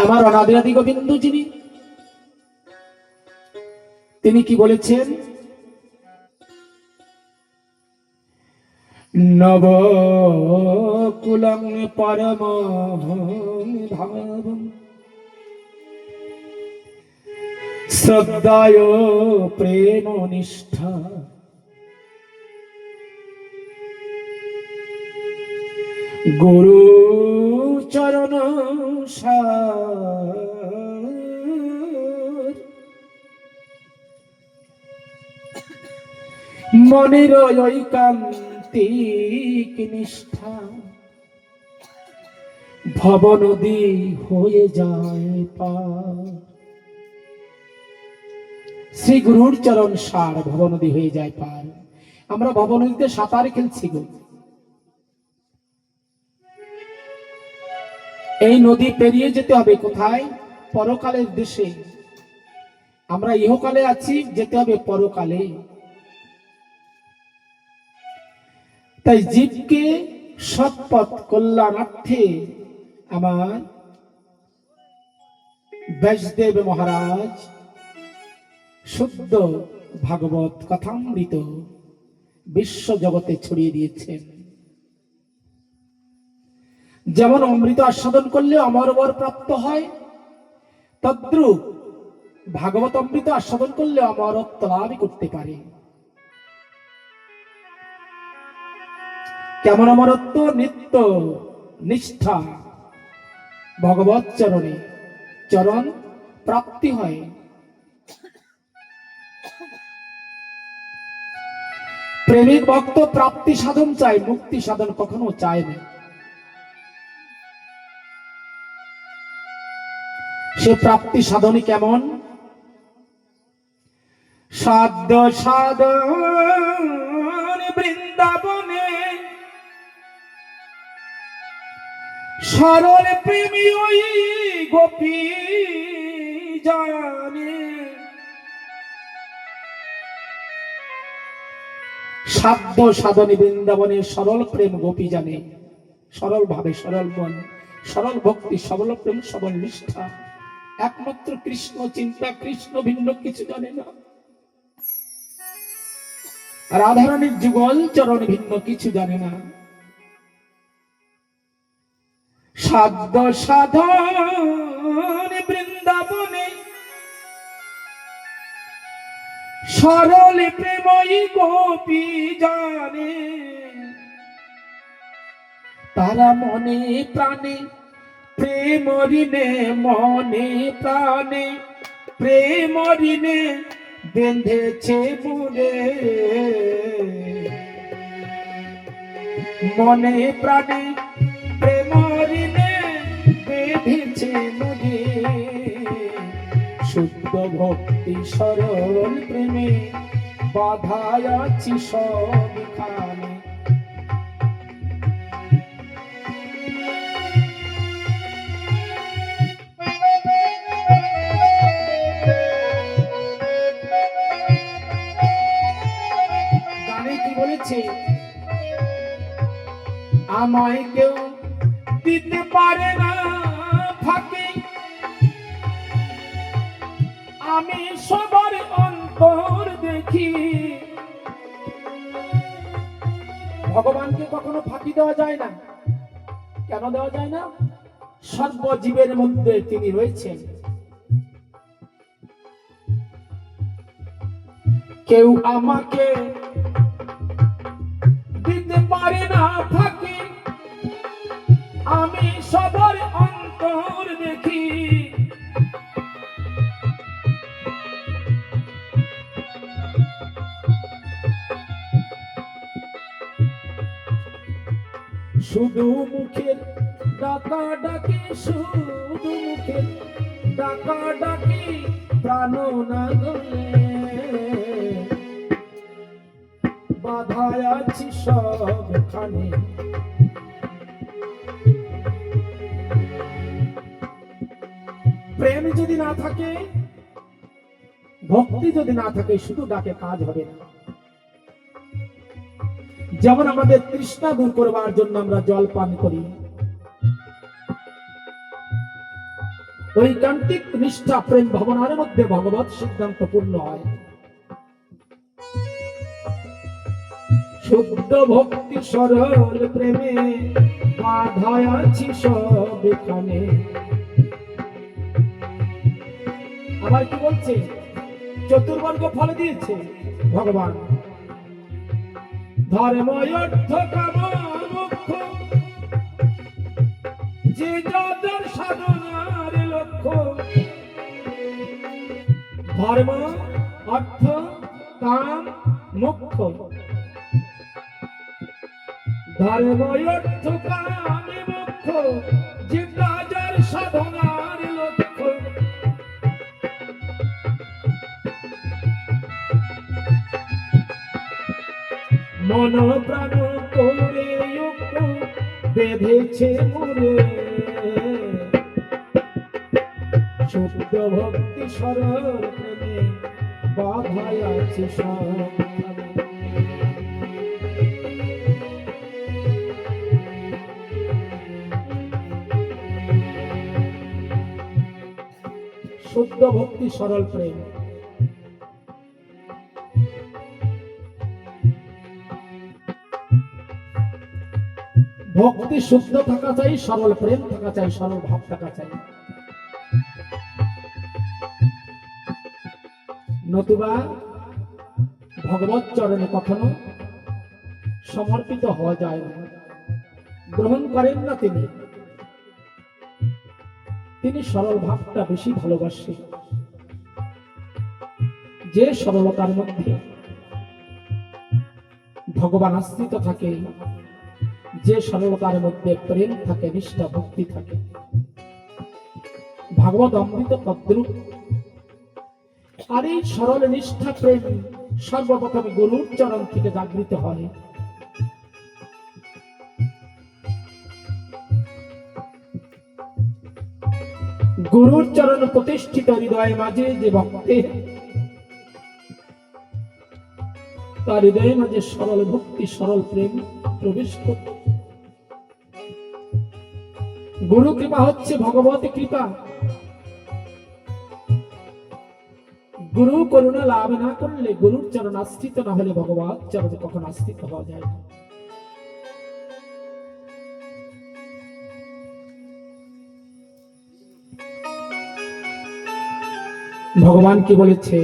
আমার অনাদি গোবিন্দ যিনি, তিনি কি বলেছেন? নবকুলং পরম ধাম শ্রদ্ধায় প্রেম নিষ্ঠা গুরু চরণ মনের ঐকান্তিক নিষ্ঠা ভব নদী হয়ে যায় পার। শ্রী গুরুর চরণ সার ভব নদী হয়ে যায় পার। আমরা ভব নদীতে সাঁতার খেলছি গো। এই নদী পেরিয়ে যেতে হবে কোথায়? পরকালের দেশে। আমরা ইহকালে আছি, যেতে হবে পরকালে। তাই জীবকে সৎপথ কল্যাণার্থে আমার ব্যাসদেব মহারাজ শুদ্ধ ভাগবত কথামৃত বিশ্ব জগতে ছড়িয়ে দিয়েছেন। যেমন অমৃত আস্বাদন করলে অমর বর প্রাপ্ত হয়, তদ্রূপ ভাগবত অমৃত আস্বাদন করলে অমরত্ব লাভ করতে পারে। কেমন অমরত্ব? নিত্য নিষ্ঠা ভগবত চরণে, চরণ প্রাপ্তি হয়। প্রেমিক ভক্ত প্রাপ্তি সাধন চায়, মুক্তি সাধন কখনো চায় না। সে প্রাপ্তি সাধনই কেমন? সাধ্য সাধন বৃন্দাবনে সরল প্রেমী ওই গোপী জানে। সাধ্য সাধনে বৃন্দাবনে সরল প্রেম গোপী জানে। সরল ভাবে, সরল মন, সরল ভক্তি, সরল প্রেম, সরল নিষ্ঠা, একমাত্র কৃষ্ণ চিন্তা, কৃষ্ণ ভিন্ন কিছু জানে না। রাধারানীর যুগল চরণ ভিন্ন কিছু জানে না। সাধ্য সাধন বৃন্দাবনে সরল প্রেমই গোপী জানে। তারা মনে প্রাণে প্রেম ঋণে, মনে প্রাণে প্রেম ঋণে বেঁধেছে মুরে। মনে প্রাণে প্রেম ঋণে বেঁধেছে মুরে। শুদ্ধ ভক্তি সরল প্রেমে বাধায় আছি সবখানে। আমায় কেউ দিতে পারে না ফাঁকি, আমি সবার অন্তর দেখি। ভগবানকে কখনো ফাঁকি দেওয়া যায় না। কেন দেওয়া যায় না? সর্বজীবের মধ্যে তিনি রয়েছেন। কেউ আমাকে দিতে পারে না ফাঁকি, আমি সবার অন্তর দেখি। শুধু মুখের ডাকা ডাকি, শুধু মুখের ডাকা ডাকি, প্রাণ না গলে বাধায় আছি সবখানে। প্রেম যদি না থাকে, ভক্তি যদি না থাকে, শুধু ডাকে কাজ হবে না। যেমন আমাদের তৃষ্ণা দূর করবার জন্য আমরা জল পান করি, ঐকান্তিক নিষ্ঠা প্রেম ভাবনার মধ্যে ভগবত সিদ্ধান্ত পূর্ণ হয়। শুদ্ধ ভক্তি সরল প্রেমে বাধায় আছি সব এখানে। আবার কি বলছে? চতুর্বর্গ ফল দিয়েছে ভগবান, ধর্ম অর্থ কাম মোক্ষ, যে যাদের সাধনার লক্ষ্য। ধর্ম অর্থ কাম মোক্ষ, ধর্ম অর্থ কাম মোক্ষ, যে যাদের সাধনার লক্ষ্য। মন প্রাণ করে বেঁধেছে মোরে, শুদ্ধ ভক্তি সরল প্রেমে বাধায় আছে সবখানে। শুদ্ধ ভক্তি সরল প্রেম, ভক্তি শুদ্ধ থাকা চাই, সরল প্রেম থাকা চাই, সরল ভাব থাকা চাই, নতুবা ভগবত চরণে কখনো সমর্পিত হওয়া যায় না। গ্রহণ করেন না তিনি, তিনি সরল ভাবটা বেশি ভালোবাসে। যে সরলতার মধ্যে ভগবান আশ্রিত থাকে, যে সরলতার মধ্যে প্রেম থাকে, নিষ্ঠা ভক্তি থাকে, ভাগবত অমৃত তদ্রূপ। আর এই সরল নিষ্ঠা প্রেম সর্বপ্রথম গুরুর চরণ থেকে জাগৃত হয়। গুরুর চরণ প্রতিষ্ঠিত হৃদয় মাঝে যে ভক্তের, তার হৃদয়ে মাঝে সরল ভক্তি সরল প্রেম প্রবেশ করত। গুরু কৃপা হচ্ছে ভগবত কৃপা। গুরু করুণা লাভ না করলে, গুরুর চরণ আশ্রিত না হলে ভগবত চরণে কখন আশ্রিত হওয়া যায় না। ভগবান কি বলেছে?